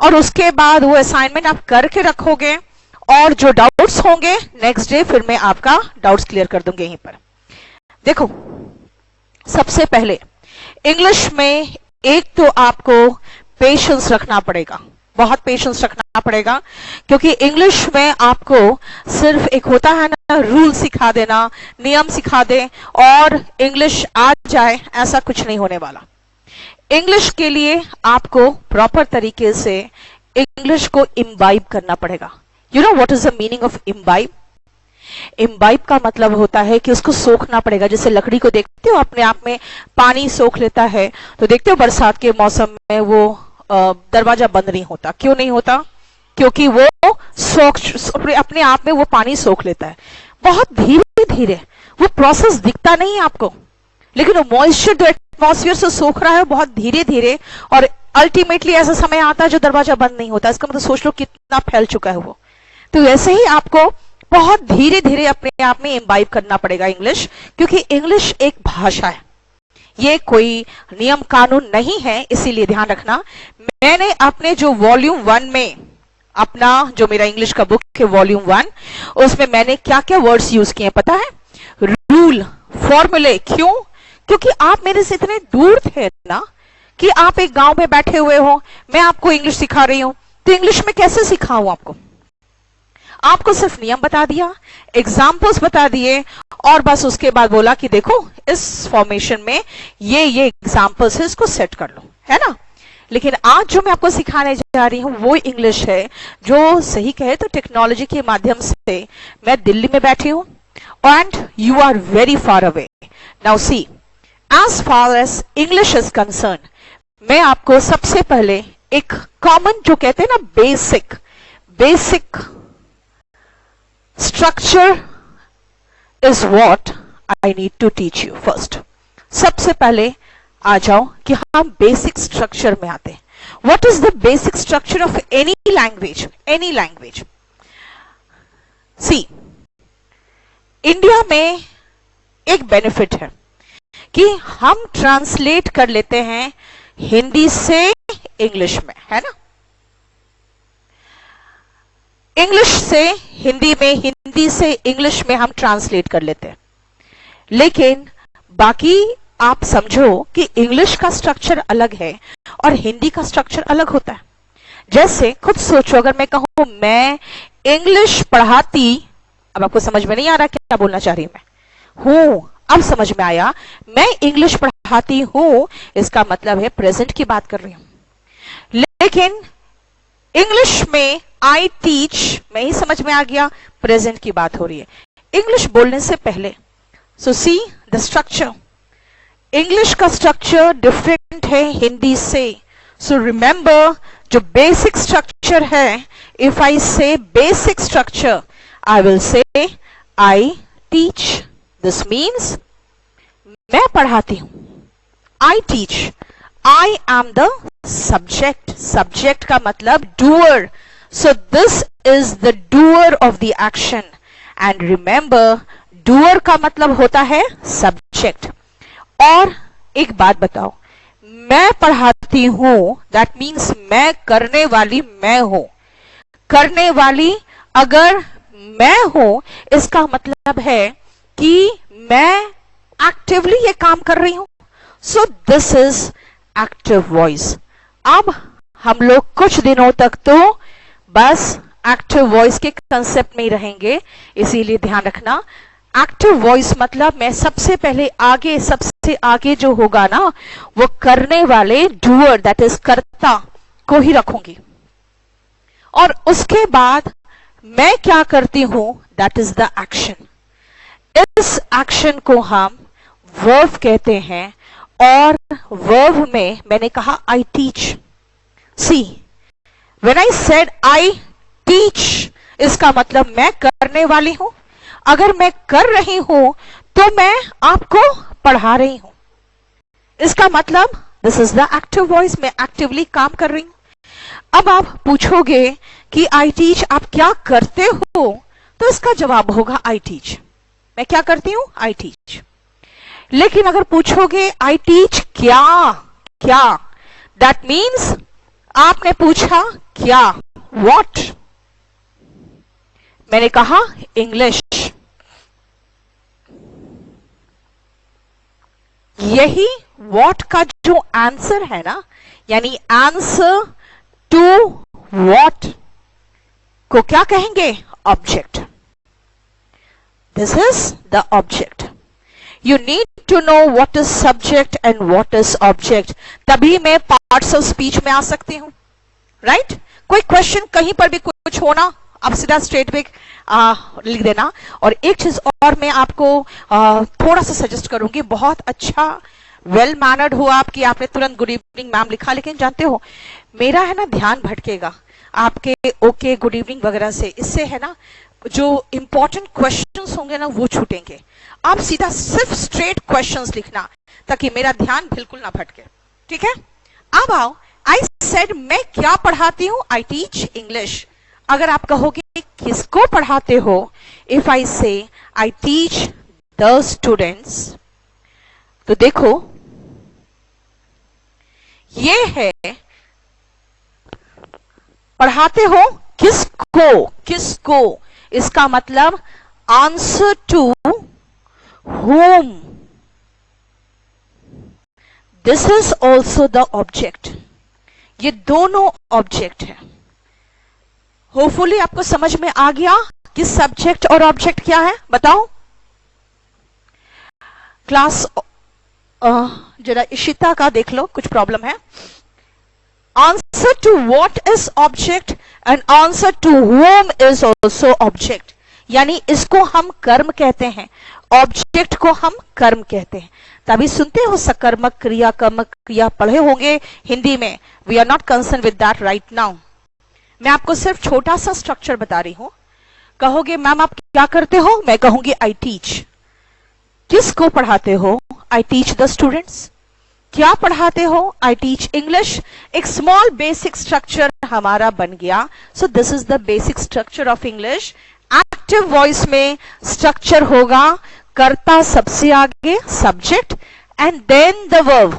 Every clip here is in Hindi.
और उसके बाद वो असाइनमेंट आप करके रखोगे और जो डाउट्स होंगे नेक्स्ट डे फिर मैं आपका डाउट्स क्लियर कर दूंगी यहीं पर। देखो, सबसे पहले इंग्लिश में एक तो आपको पेशेंस रखना पड़ेगा, बहुत पेशेंस रखना पड़ेगा, क्योंकि इंग्लिश में आपको सिर्फ एक होता है ना रूल सिखा देना, नियम सिखा दे और इंग्लिश आ जाए, ऐसा कुछ नहीं होने वाला। इंग्लिश के लिए आपको प्रॉपर तरीके से इंग्लिश को इम्बाइब करना पड़ेगा। You know what is the meaning of imbibe? Imbibe का मतलब होता है कि उसको सोखना पड़ेगा। जैसे लकड़ी को देखते हो अपने आप में पानी सोख लेता है, तो देखते हो बरसात के मौसम में वो दरवाजा बंद नहीं होता। क्यों नहीं होता? क्योंकि वो अपने आप में वो पानी सोख लेता है। बहुत धीरे धीरे, वो प्रोसेस दिखता नहीं है आपको, लेकिन वो मॉइस्चर जो एटमॉस्फेयर से सोख रहा है बहुत धीरे धीरे, और अल्टीमेटली ऐसा समय आता है जो दरवाजा बंद नहीं होता। इसका मतलब सोच लो कितना फैल चुका है वो। तो वैसे ही आपको बहुत धीरे धीरे अपने आप में इम्बाइब करना पड़ेगा इंग्लिश, क्योंकि इंग्लिश एक भाषा है, ये कोई नियम कानून नहीं है। इसीलिए ध्यान रखना, मैंने अपने जो वॉल्यूम 1 में, अपना जो मेरा इंग्लिश का बुक है वॉल्यूम 1, उसमें मैंने क्या क्या वर्ड्स यूज किए पता है? रूल, फॉर्मूले। क्यों? क्योंकि आप मेरे से इतने दूर थे ना, कि आप एक गांव में बैठे हुए हो, मैं आपको इंग्लिश सिखा रही हूं, तो इंग्लिश में कैसे सिखाऊं आपको? आपको सिर्फ नियम बता दिया, एग्जाम्पल्स बता दिए, और बस उसके बाद बोला कि देखो इस फॉर्मेशन में ये एग्जाम्पल्स है, इसको सेट कर लो, है ना। लेकिन आज जो मैं आपको सिखाने जा रही हूं वो इंग्लिश है जो सही कहे तो टेक्नोलॉजी के माध्यम से मैं दिल्ली में बैठी हूं and you are very far away. Now see, as far as English is concern, मैं आपको सबसे पहले एक कॉमन जो कहते हैं ना basic structure is what I need to teach you first. सबसे पहले आ जाओ कि हम बेसिक स्ट्रक्चर में आते हैं। What is the basic structure of any language? Any language. See, India में एक बेनिफिट है कि हम ट्रांसलेट कर लेते हैं हिंदी से इंग्लिश में, है ना। इंग्लिश से हिंदी में, हिंदी से इंग्लिश में हम ट्रांसलेट कर लेते हैं, लेकिन बाकी आप समझो कि इंग्लिश का स्ट्रक्चर अलग है और हिंदी का स्ट्रक्चर अलग होता है। जैसे खुद सोचो, अगर मैं कहूं मैं इंग्लिश पढ़ाती, अब आपको समझ में नहीं आ रहा क्या बोलना चाह रही मैं हूं, अब समझ में आया, मैं इंग्लिश पढ़ाती हूं, इसका मतलब है प्रेजेंट की बात कर रही हूं। लेकिन इंग्लिश में आई टीच में ही समझ में आ गया, प्रेजेंट की बात हो रही है इंग्लिश बोलने से पहले। सो सी द स्ट्रक्चर, इंग्लिश का स्ट्रक्चर डिफरेंट है हिंदी से। सो रिमेंबर, जो बेसिक स्ट्रक्चर है, इफ आई से basic structure, I will say I teach. This means मैं पढ़ाती हूं, I teach, I am the subject. Subject का मतलब doer, so this is the doer of the action, and remember doer का मतलब होता है subject। और एक बात बताओ, मैं पढ़ाती हूं, that means मैं करने वाली मैं हूं। करने वाली अगर मैं हूं, इसका मतलब है कि मैं एक्टिवली ये काम कर रही हूं। so this is active voice। अब हम लोग कुछ दिनों तक तो बस एक्टिव वॉइस के कंसेप्ट में ही रहेंगे, इसीलिए ध्यान रखना, एक्टिव वॉइस मतलब मैं सबसे पहले आगे, सबसे आगे जो होगा ना, वो करने वाले डूअर, दैट इज कर्ता को ही रखूंगी, और उसके बाद मैं क्या करती हूं, दैट इज द एक्शन। इस एक्शन को हम वर्ब कहते हैं, और वर्ब में मैंने कहा I teach. See, When I said I teach, इसका मतलब मैं करने वाली हूं। अगर मैं कर रही हूं तो मैं आपको पढ़ा रही हूं। इसका मतलब this is the active voice, मैं एक्टिवली काम कर रही हूं। अब आप पूछोगे कि आई टीच आप क्या करते हो, तो इसका जवाब होगा आई टीच, मैं क्या करती हूं, आई टीच। लेकिन अगर पूछोगे आई टीच क्या, दैट मीन्स आपने पूछा क्या? व्हाट? मैंने कहा इंग्लिश। यही व्हाट का जो आंसर है ना, यानी आंसर टू व्हाट को क्या कहेंगे? Object. This is the object. You need to know what is subject and what is object. तभी मैं parts of speech में आ सकती हूँ, right? कोई क्वेश्चन कहीं पर भी कुछ हो ना, आप सीधा स्ट्रेट पे लिख देना। और एक चीज और मैं आपको थोड़ा सा सजेस्ट करूंगी, बहुत अच्छा वेल मैनर्ड हो आप कि आपने तुरंत गुड इवनिंग मैम लिखा, लेकिन जानते हो मेरा है ना ध्यान भटकेगा आपके ओके गुड इवनिंग वगैरह से। इससे है ना जो इंपॉर्टेंट क्वेश्चंस होंगे ना वो छूटेंगे। आप सीधा सिर्फ स्ट्रेट क्वेश्चंस लिखना ताकि मेरा ध्यान बिल्कुल ना भटके, ठीक है? अब आओ, आई सेड मैं क्या पढ़ाती हूं? आई टीच इंग्लिश। अगर आप कहोगे किसको पढ़ाते हो? इफ आई से आई टीच द स्टूडेंट्स, तो देखो ये है पढ़ाते हो किसको? किसको? इसका मतलब answer to whom. This is also the object. ये दोनों ऑब्जेक्ट है। होपफुली आपको समझ में आ गया कि सब्जेक्ट और ऑब्जेक्ट क्या है, बताओ। क्लास जरा इशिता का देख लो, कुछ प्रॉब्लम है। Answer to what is object and answer to whom is also object. यानी इसको हम कर्म कहते हैं, ऑब्जेक्ट को हम कर्म कहते हैं। तभी सुनते हो सकर्मक क्रिया, कर्मक क्रिया पढ़े होंगे हिंदी में। We are not concern with that right now. मैं आपको सिर्फ छोटा सा स्ट्रक्चर बता रही हूं। कहोगे मैम आप क्या करते हो? मैं कहूंगी आई टीच। किसको पढ़ाते हो? I teach the students. क्या पढ़ाते हो? I teach English. एक स्मॉल बेसिक स्ट्रक्चर हमारा बन गया। So this is the basic structure of English. Active voice में स्ट्रक्चर होगा कर्ता सबसे आगे subject and then the verb.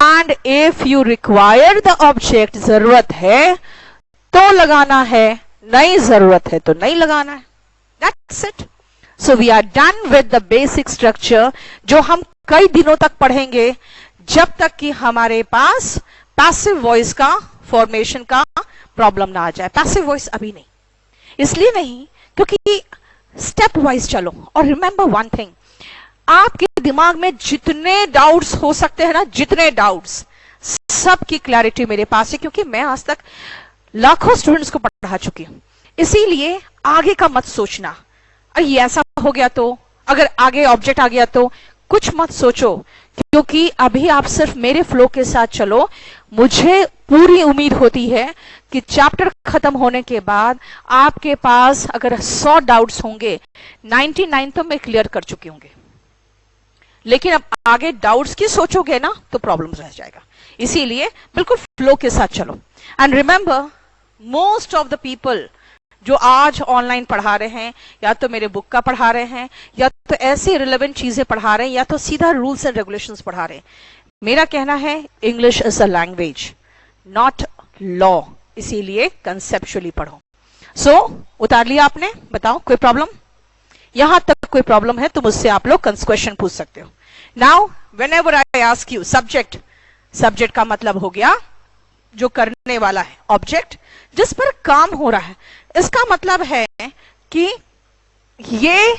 And if you require the object, जरूरत है तो लगाना है, नहीं जरूरत है तो नहीं लगाना है। That's it. So we are done with the basic structure, जो हम कई दिनों तक पढ़ेंगे जब तक कि हमारे पास पैसिव वॉइस का फॉर्मेशन का प्रॉब्लम ना आ जाए। पैसिव वॉइस अभी नहीं, इसलिए नहीं क्योंकि स्टेप वाइज चलो। और रिमेंबर वन थिंग, आपके दिमाग में जितने डाउट्स हो सकते हैं ना, जितने डाउट्स, सबकी क्लैरिटी मेरे पास है, क्योंकि मैं आज तक लाखों स्टूडेंट्स को पढ़ा चुकी हूं। इसीलिए आगे का मत सोचना, ये ऐसा हो गया तो, अगर आगे ऑब्जेक्ट आ गया तो, कुछ मत सोचो, क्योंकि अभी आप सिर्फ मेरे फ्लो के साथ चलो। मुझे पूरी उम्मीद होती है कि चैप्टर खत्म होने के बाद आपके पास अगर 100 डाउट्स होंगे, 99 तो मैं क्लियर कर चुकी होंगे। लेकिन अब आगे डाउट्स की सोचोगे ना तो प्रॉब्लम रह जाएगा। इसीलिए बिल्कुल फ्लो के साथ चलो। And remember, most of the people जो आज ऑनलाइन पढ़ा रहे हैं, या तो मेरे बुक का पढ़ा रहे हैं, या तो ऐसी रिलेवेंट चीजें पढ़ा रहे हैं, या तो सीधा रूल्स एंड रेगुलेशंस पढ़ा रहे हैं। मेरा कहना है English is a language, not law. इसीलिए कंसेप्चुअली पढ़ो। सो उतार लिया आपने? बताओ कोई प्रॉब्लम? यहां तक कोई प्रॉब्लम है तो मुझसे आप लोग क्वेश्चन पूछ सकते हो। Now when ever I ask you subject, subject का मतलब हो गया जो करने वाला है, ऑब्जेक्ट जिस पर काम हो रहा है। इसका मतलब है कि ये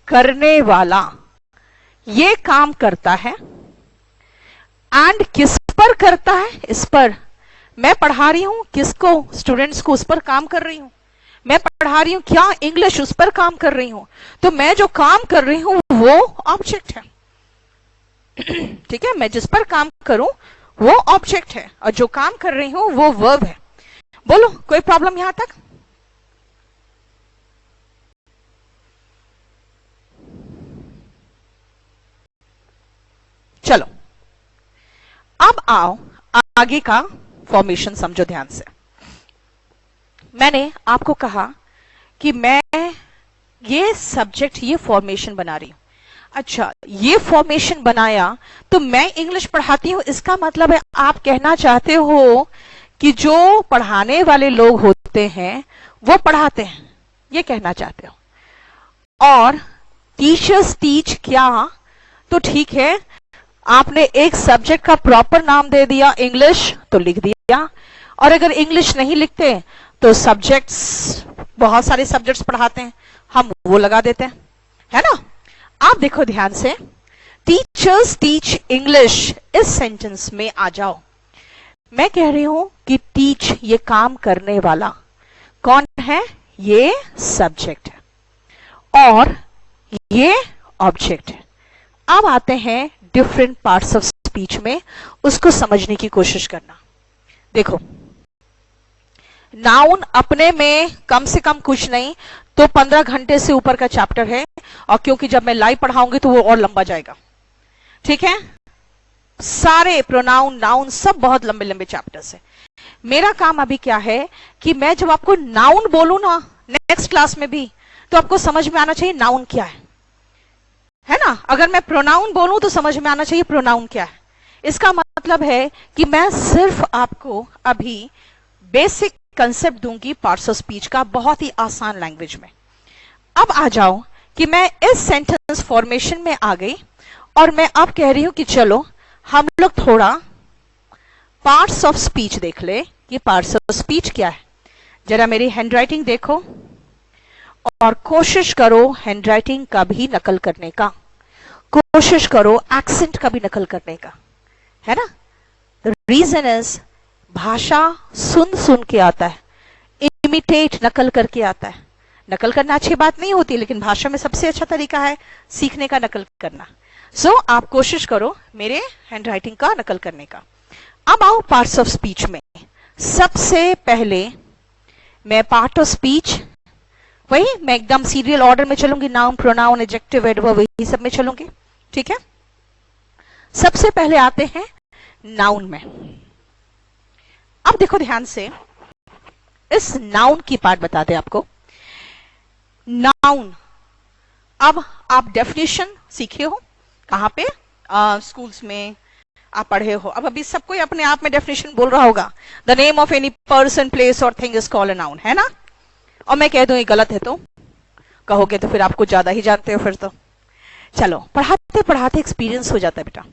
करने वाला ये काम करता है, एंड किस पर करता है? इस पर। मैं पढ़ा रही हूं किसको? स्टूडेंट्स को, उस पर काम कर रही हूं। मैं पढ़ा रही हूं क्या? इंग्लिश, उस पर काम कर रही हूं। तो मैं जो काम कर रही हूं वो ऑब्जेक्ट है। ठीक है, मैं जिस पर काम करूं वो ऑब्जेक्ट है, और जो काम कर रही हूं वो वर्ब है। बोलो कोई प्रॉब्लम यहां तक? चलो अब आओ आगे का फॉर्मेशन समझो ध्यान से। मैंने आपको कहा कि मैं ये सब्जेक्ट, ये फॉर्मेशन बना रही हूं। अच्छा, ये फॉर्मेशन बनाया तो मैं इंग्लिश पढ़ाती हूं, इसका मतलब है आप कहना चाहते हो कि जो पढ़ाने वाले लोग होते हैं वो पढ़ाते हैं, ये कहना चाहते हो। और टीचर्स टीच क्या, तो ठीक है, आपने एक सब्जेक्ट का प्रॉपर नाम दे दिया इंग्लिश तो लिख दिया, और अगर इंग्लिश नहीं लिखते तो सब्जेक्ट्स, बहुत सारे सब्जेक्ट्स पढ़ाते हैं, हम वो लगा देते हैं, है ना। आप देखो ध्यान से, टीचर्स टीच इंग्लिश, इस सेंटेंस में आ जाओ। मैं कह रही हूं कि टीच, ये काम करने वाला कौन है, ये सब्जेक्ट है और ये ऑब्जेक्ट है। अब आते हैं डिफरेंट पार्ट्स ऑफ स्पीच में, उसको समझने की कोशिश करना। देखो, नाउन अपने में कम से कम कुछ नहीं तो 15 घंटे से ऊपर का चैप्टर है, और क्योंकि जब मैं लाइव पढ़ाऊंगी तो वो और लंबा जाएगा, ठीक है। सारे प्रोनाउन, नाउन सब बहुत लंबे लंबे चैप्टर्स है। मेरा काम अभी क्या है कि मैं जब आपको नाउन बोलूं ना नेक्स्ट क्लास में भी, तो आपको समझ में आना चाहिए नाउन क्या है ना। अगर मैं प्रोनाउन बोलूं तो समझ में आना चाहिए प्रोनाउन क्या है। इसका मतलब है कि मैं सिर्फ आपको अभी बेसिक कंसेप्ट दूंगी पार्ट्स ऑफ स्पीच का, बहुत ही आसान लैंग्वेज में। अब आ जाओ कि मैं इस सेंटेंस फॉर्मेशन में आ गई और मैं अब कह रही हूं कि चलो हम लोग थोड़ा पार्ट्स ऑफ स्पीच देख ले। ये पार्ट्स ऑफ स्पीच क्या है, जरा मेरी हैंडराइटिंग देखो और कोशिश करो हैंडराइटिंग का भी नकल करने का, कोशिश करो एक्सेंट का भी नकल करने का, है ना। द रीजन इज, भाषा सुन सुन के आता है, इमिटेट नकल करके आता है। नकल करना अच्छी बात नहीं होती, लेकिन भाषा में सबसे अच्छा तरीका है सीखने का नकल करना। सो आप कोशिश करो मेरे हैंडराइटिंग का नकल करने का। अब आओ पार्ट्स ऑफ स्पीच में। सबसे पहले मैं पार्ट ऑफ स्पीच, वही मैं एकदम सीरियल ऑर्डर में चलूंगी, नाउन, प्रोनाउन, एडजेक्टिव, एडवर्ब, वही सब में चलूंगी, ठीक है। सबसे पहले आते हैं नाउन में। अब देखो ध्यान से, इस नाउन की पार्ट बता दे आपको। नाउन, अब आप डेफिनेशन सीखे हो कहां पे, स्कूल्स में आप पढ़े हो। अब अभी सब कोई अपने आप में डेफिनेशन बोल रहा होगा, the name of any person, place और thing is called a noun, है ना। और मैं कह दूं ये गलत है तो कहोगे तो फिर आपको ज्यादा ही जानते हो फिर तो। चलो, पढ़ाते पढ़ाते एक्सपीरियंस हो जाता है बेटा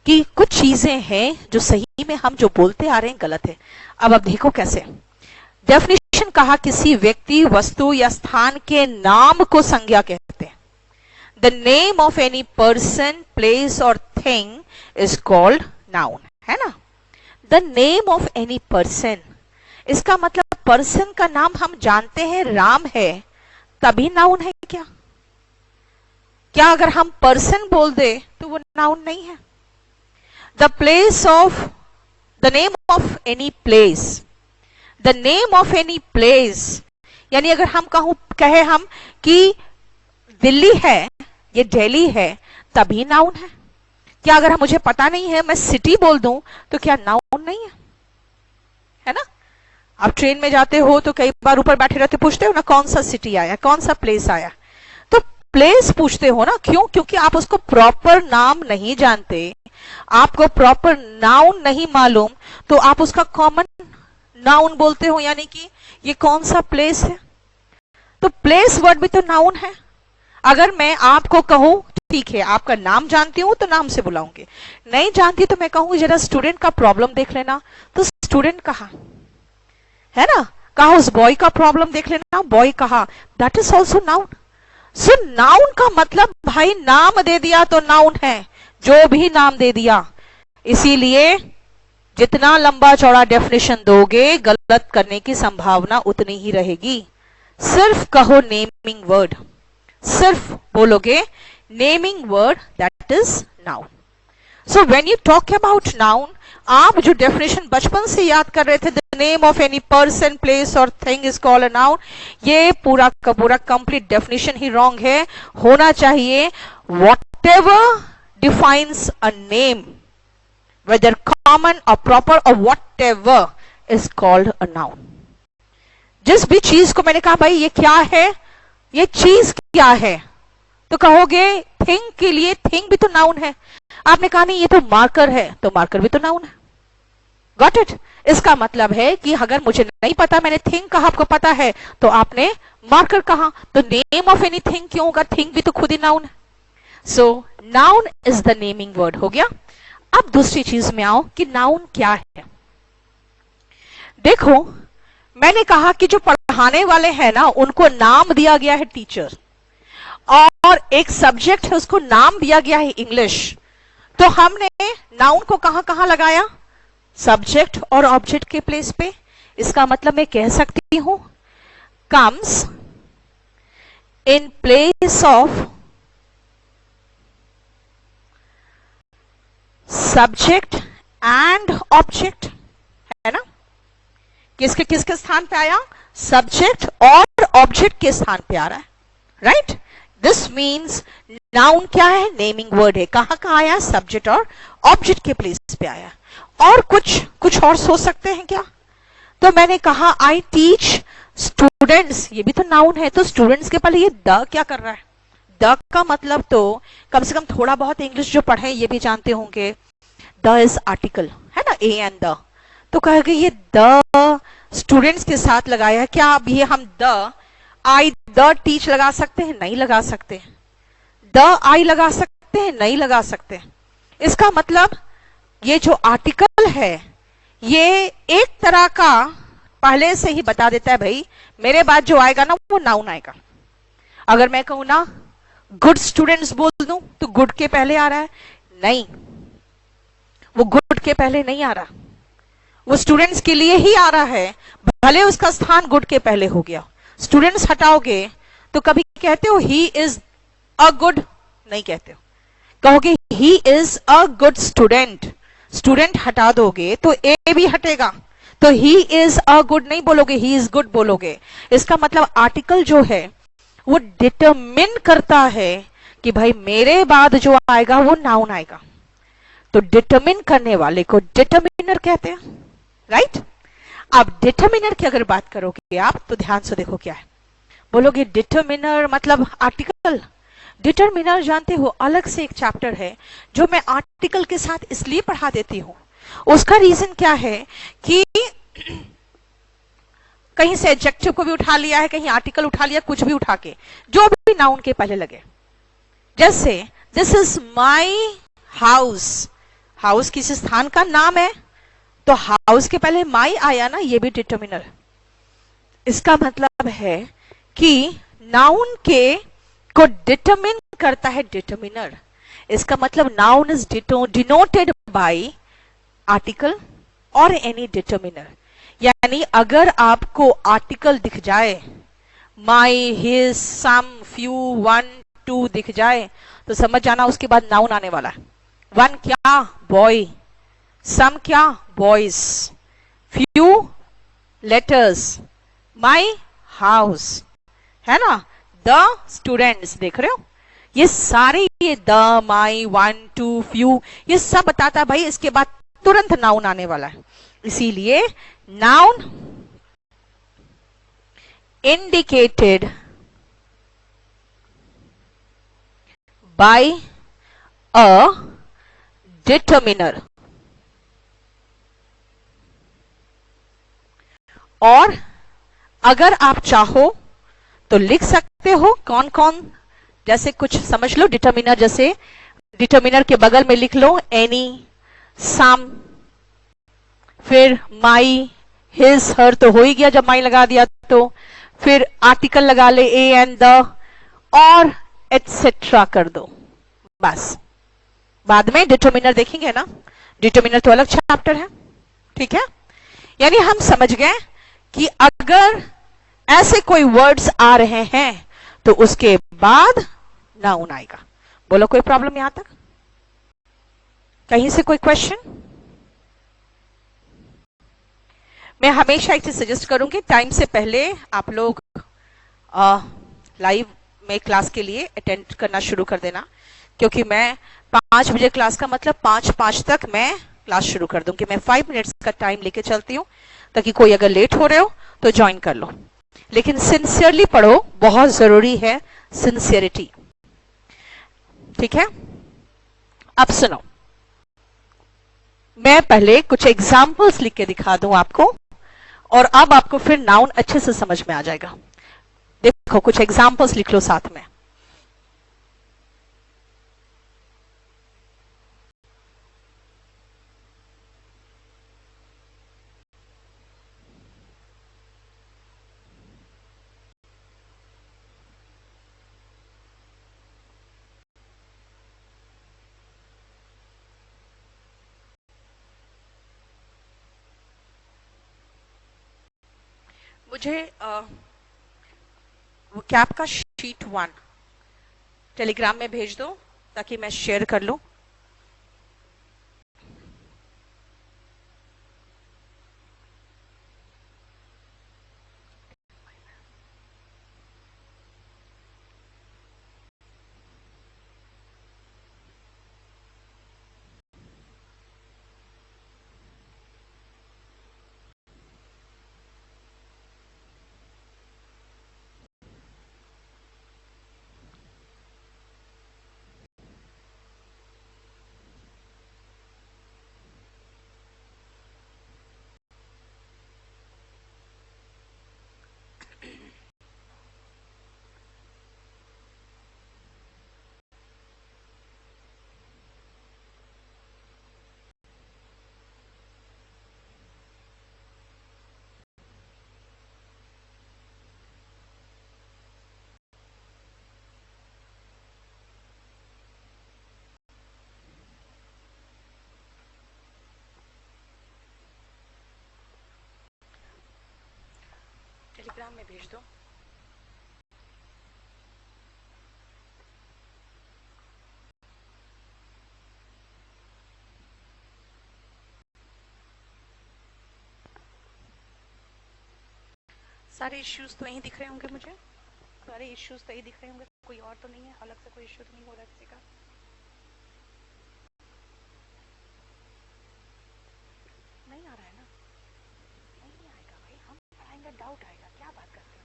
कि कुछ चीजें हैं जो सही में हम जो बोलते आ रहे हैं गलत है। अब देखो कैसे। डेफिनेशन कहा, किसी व्यक्ति, वस्तु या स्थान के नाम को संज्ञा कहते हैं। The name of any person, place और थिंग इज कॉल्ड नाउन, है ना। The name of any person, इसका मतलब पर्सन का नाम हम जानते हैं राम है, तभी नाउन है क्या? क्या अगर हम पर्सन बोल दे तो वो नाउन नहीं है? The place of, the name of any place, the name of any place, यानी अगर हम कहे हम कि दिल्ली है, ये दिल्ली है, तभी नाउन है। क्या अगर मुझे पता नहीं है मैं सिटी बोल दूं तो क्या नाउन नहीं है ना। आप ट्रेन में जाते हो तो कई बार ऊपर बैठे रहते पूछते हो ना कौन सा सिटी आया, कौन सा प्लेस आया, तो प्लेस पूछते हो ना, क्यों? क्योंकि आप उसको प्रॉपर नाम नहीं जानते, आपको प्रॉपर नाउन नहीं मालूम, तो आप उसका कॉमन नाउन बोलते हो, यानी कि ये कौन सा प्लेस है। तो प्लेस वर्ड भी तो नाउन है। अगर मैं आपको कहूं ठीक है आपका नाम जानती हूं तो नाम से बुलाऊंगी, नहीं जानती तो मैं कहूंगी जरा स्टूडेंट का प्रॉब्लम देख लेना, तो स्टूडेंट कहा, है ना। कहा उस बॉय का प्रॉब्लम देख लेना, बॉय कहा, that is also noun. So noun का मतलब भाई नाम दे दिया तो नाउन है, जो भी नाम दे दिया। इसीलिए जितना लंबा चौड़ा डेफिनेशन दोगे गलत करने की संभावना उतनी ही रहेगी। सिर्फ कहो नेमिंग वर्ड, सिर्फ बोलोगे naming word, that is noun. So when you talk about noun, आप जो डेफिनेशन बचपन से याद कर रहे थे, the name of any person, place और thing is called a noun, ये पूरा का पूरा कंप्लीट डेफिनेशन ही रॉन्ग है। होना चाहिए whatever defines a name, whether common और प्रॉपर और whatever is called a noun. जिस भी चीज को मैंने कहा भाई ये क्या है, ये चीज क्या है, तो कहोगे थिंग के लिए थिंग भी तो नाउन है। आपने कहा नहीं ये तो मार्कर है, तो मार्कर भी तो नाउन है। Got it? इसका मतलब है कि अगर मुझे नहीं पता, मैंने थिंग कहा, आपको पता है, तो आपने मार्कर कहा, तो नेम ऑफ एनी थिंग क्यों होगा? थिंग भी तो खुद ही नाउन है। So noun is the naming word, हो गया। अब दूसरी चीज में आओ कि नाउन क्या है। देखो, मैंने कहा कि जो पढ़ाने वाले हैं ना, उनको नाम दिया गया है टीचर, और एक सब्जेक्ट है उसको नाम दिया गया है इंग्लिश। तो हमने नाउन को कहां कहां लगाया? सब्जेक्ट और ऑब्जेक्ट के प्लेस पे। इसका मतलब मैं कह सकती हूं comes in place of subject and object, है ना? किसके किसके स्थान पे आया? सब्जेक्ट और ऑब्जेक्ट के स्थान पे आ रहा है, राइट? दिस मीन्स नाउन क्या है? नेमिंग वर्ड है। कहां कहां आया? सब्जेक्ट और ऑब्जेक्ट के प्लेस पे आया। और कुछ और सोच सकते हैं क्या? तो मैंने कहा आई टीच स्टूडेंट्स, ये भी तो नाउन है, तो स्टूडेंट्स के पहले ये द क्या कर रहा है? द का मतलब तो कम से कम थोड़ा बहुत इंग्लिश जो पढ़े ये भी जानते होंगे, द इज आर्टिकल, है ना, ए एंड द। तो कहेगा ये द स्टूडेंट्स के साथ लगाया है। क्या अब ये हम द आई द टीच लगा सकते हैं? नहीं लगा सकते। द आई लगा सकते हैं? नहीं लगा सकते। इसका मतलब ये जो आर्टिकल है ये एक तरह का पहले से ही बता देता है, भाई मेरे बाद जो आएगा ना वो नाउन आएगा। अगर मैं कहूं ना गुड स्टूडेंट्स बोल दूं तो गुड के पहले आ रहा है? नहीं, वो गुड के पहले नहीं आ रहा, वो स्टूडेंट्स के लिए ही आ रहा है, भले उसका स्थान गुड के पहले हो गया। स्टूडेंट्स हटाओगे तो कभी कहते हो ही इज अ गुड? नहीं कहते हो, कहोगे he is a good student. Student हटा दोगे तो ए भी हटेगा, तो ही इज अ गुड नहीं बोलोगे, ही इज गुड बोलोगे। इसका मतलब आर्टिकल जो है वो डिटरमिन करता है कि भाई मेरे बाद जो आएगा वो नाउन आएगा। तो डिटरमिन करने वाले को डिटरमिनर कहते हैं, राइट? अब डिटरमिनर की अगर बात करोगे आप तो ध्यान से देखो क्या है। बोलोगे डिटरमिनर मतलब आर्टिकल। डिटरमिनर जानते हो अलग से एक चैप्टर है जो मैं आर्टिकल के साथ इसलिए पढ़ा देती हूं। उसका रीजन क्या है कि कहीं से एडजेक्टिव को भी उठा लिया है, कहीं आर्टिकल उठा लिया, कुछ भी उठा के जो भी नाउन के पहले लगे। जैसे this is my house, house किसी स्थान का नाम है, तो हाउस के पहले माई आया ना, ये भी डिटरमिनर। इसका मतलब है कि नाउन के को डिटरमिन करता है डिटरमिनर। इसका मतलब noun is denoted by article और एनी डिटरमिनर। यानी अगर आपको आर्टिकल दिख जाए, my, his, some, few, one, two दिख जाए तो समझ जाना उसके बाद नाउन आने वाला है। वन क्या? बॉय। सम क्या? Boys. Few letters, my house, है ना? द स्टूडेंट्स, देख रहे हो ये सारे, ये the, my, one, two, few, ये सब बताता है भाई इसके बाद तुरंत नाउन आने वाला है। इसीलिए noun indicated by a determiner. और अगर आप चाहो तो लिख सकते हो कौन कौन, जैसे कुछ समझ लो डिटरमिनर, जैसे डिटरमिनर के बगल में लिख लो एनी, सम, फिर माई, हिज, हर तो हो ही गया जब माई लगा दिया तो, फिर आर्टिकल लगा ले ए एंड द, और एटसेट्रा कर दो, बस। बाद में डिटरमिनर देखेंगे ना, डिटरमिनर तो अलग चैप्टर है, ठीक है? यानी हम समझ गए कि अगर ऐसे कोई वर्ड्स आ रहे हैं तो उसके बाद नाउन आएगा। बोलो कोई प्रॉब्लम यहां तक? कहीं से कोई क्वेश्चन? मैं हमेशा एक चीज सजेस्ट करूंगी, टाइम से पहले आप लोग लाइव में क्लास के लिए अटेंड करना शुरू कर देना, क्योंकि मैं 5 बजे क्लास का मतलब 5:05 तक मैं क्लास शुरू कर दूंगी। मैं 5 मिनट्स का टाइम लेके चलती हूँ ताकि कोई अगर लेट हो रहे हो तो ज्वाइन कर लो, लेकिन सिंसियरली पढ़ो, बहुत जरूरी है सिंसियरिटी, ठीक है? अब सुनो, मैं पहले कुछ एग्जाम्पल्स लिख के दिखा दूं आपको, और अब आपको फिर नाउन अच्छे से समझ में आ जाएगा। देखो कुछ एग्जाम्पल्स लिख लो साथ में। मुझे वो कैप का शीट 1 टेलीग्राम में भेज दो ताकि मैं शेयर कर लूं। टेलीग्राम में भेज दो। सारे इश्यूज तो यही दिख रहे होंगे मुझे, सारे इश्यूज तो यही दिख रहे होंगे, कोई और तो नहीं है, अलग से कोई इश्यू तो नहीं हो रहा किसी का? नहीं आ रहा है ना? नहीं आएगा भाई, हम पढ़ाएंगे, डाउट आएगा, क्या बात करते हैं।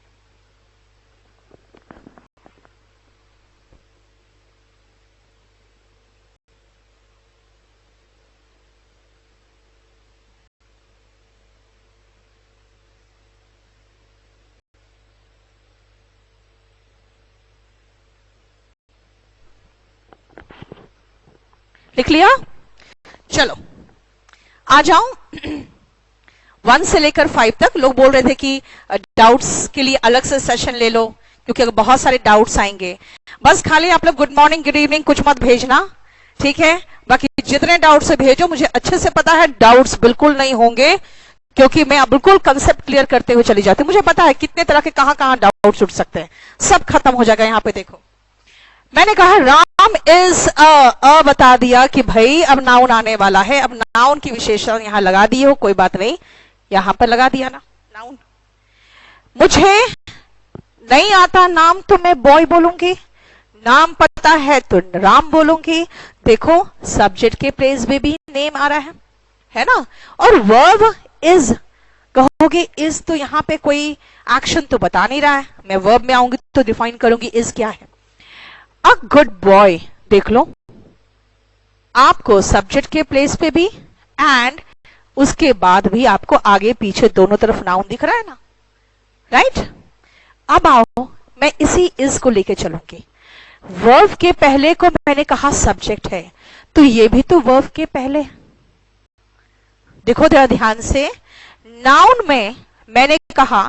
लिख लिया? चलो आ जाओ। 1 से लेकर 5 तक लोग बोल रहे थे कि डाउट्स के लिए अलग से सेशन ले लो क्योंकि बहुत सारे डाउट्स आएंगे। बस खाली आप लोग गुड मॉर्निंग गुड इवनिंग कुछ मत भेजना, ठीक है? बाकी जितने डाउट्स भेजो, मुझे अच्छे से पता है डाउट्स बिल्कुल नहीं होंगे क्योंकि मैं बिल्कुल कंसेप्ट क्लियर करते हुए चली जाती हूँ। मुझे पता है कितने तरह के कहां डाउट्स उठ सकते हैं, सब खत्म हो जाएगा। यहां पे देखो मैंने कहा राम इज अ बता दिया कि भाई अब नाउन आने वाला है। अब नाउन की विशेषण यहां लगा दी हो, कोई बात नहीं, यहां पर लगा दिया ना नाउन। मुझे नहीं आता नाम तो मैं बॉय बोलूंगी, नाम पता है तो राम बोलूंगी। देखो सब्जेक्ट के प्लेस में भी नेम आ रहा है ना? और वर्ब इज कहोगे, इज तो यहां पे कोई एक्शन तो बता नहीं रहा है। मैं वर्ब में आऊंगी तो डिफाइन करूंगी इज क्या है। अ गुड बॉय देख लो, आपको सब्जेक्ट के प्लेस पे भी एंड उसके बाद भी आपको आगे पीछे दोनों तरफ नाउन दिख रहा है ना, राइट? अब आओ मैं इसी इज को लेके चलूंगी। वर्ब के पहले को मैंने कहा सब्जेक्ट है, तो ये भी तो वर्ब के पहले। देखो जरा ध्यान से, नाउन में मैंने कहा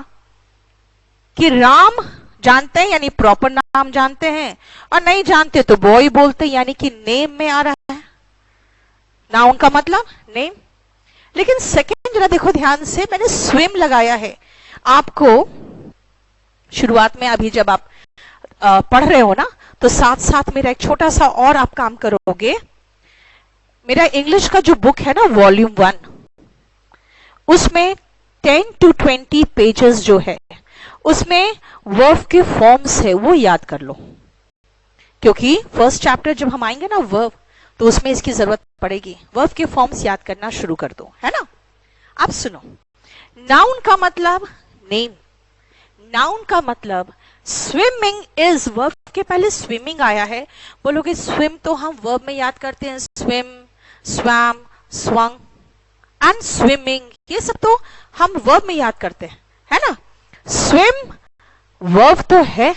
कि राम जानते हैं यानी प्रॉपर नाम जानते हैं, और नहीं जानते तो बॉय बोलते हैं यानी कि नेम में आ रहा है नाउन का मतलब नेम। लेकिन सेकंड जरा देखो ध्यान से, मैंने स्विम लगाया है। आपको शुरुआत में अभी जब आप पढ़ रहे हो ना, तो साथ साथ मेरा एक छोटा सा और आप काम करोगे। मेरा इंग्लिश का जो बुक है ना वॉल्यूम 1, उसमें 10 to 20 पेजेस जो है उसमें वर्ब के फॉर्म्स है, वो याद कर लो, क्योंकि फर्स्ट चैप्टर जब हम आएंगे ना वर्ब, तो उसमें इसकी जरूरत पड़ेगी। वर्ब के फॉर्म्स याद करना शुरू कर दो, है ना? अब सुनो, नाउन का मतलब नेम, नाउन का मतलब स्विमिंग इज, वर्ब के पहले स्विमिंग आया है। बोलोगे स्विम तो हम वर्ब में याद करते हैं, swim, swum, swung, and swimming, ये सब तो हम वर्ब में याद करते हैं, है ना। स्विम वर्ब तो है,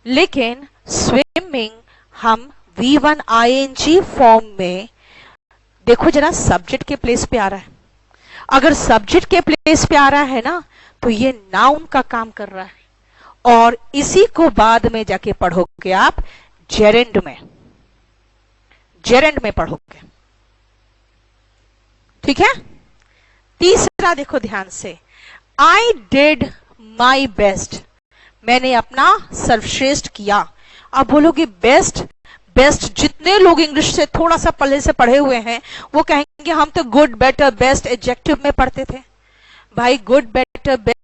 लेकिन स्विमिंग हम V1 ING फॉर्म में, देखो जरा सब्जेक्ट के प्लेस पे आ रहा है। अगर सब्जेक्ट के प्लेस पे आ रहा है ना, तो ये नाउन का काम कर रहा है, और इसी को बाद में जाके पढ़ोगे आप जेरेंड में, जेरेंड में पढ़ोगे, ठीक है। तीसरा देखो ध्यान से, आई डिड माई बेस्ट, मैंने अपना सर्वश्रेष्ठ किया। अब बोलोगे बेस्ट, बेस्ट जितने लोग इंग्लिश से थोड़ा सा पहले से पढ़े हुए हैं वो कहेंगे हम तो गुड, बेटर, बेस्ट एडजेक्टिव में पढ़ते थे। भाई गुड, बेटर,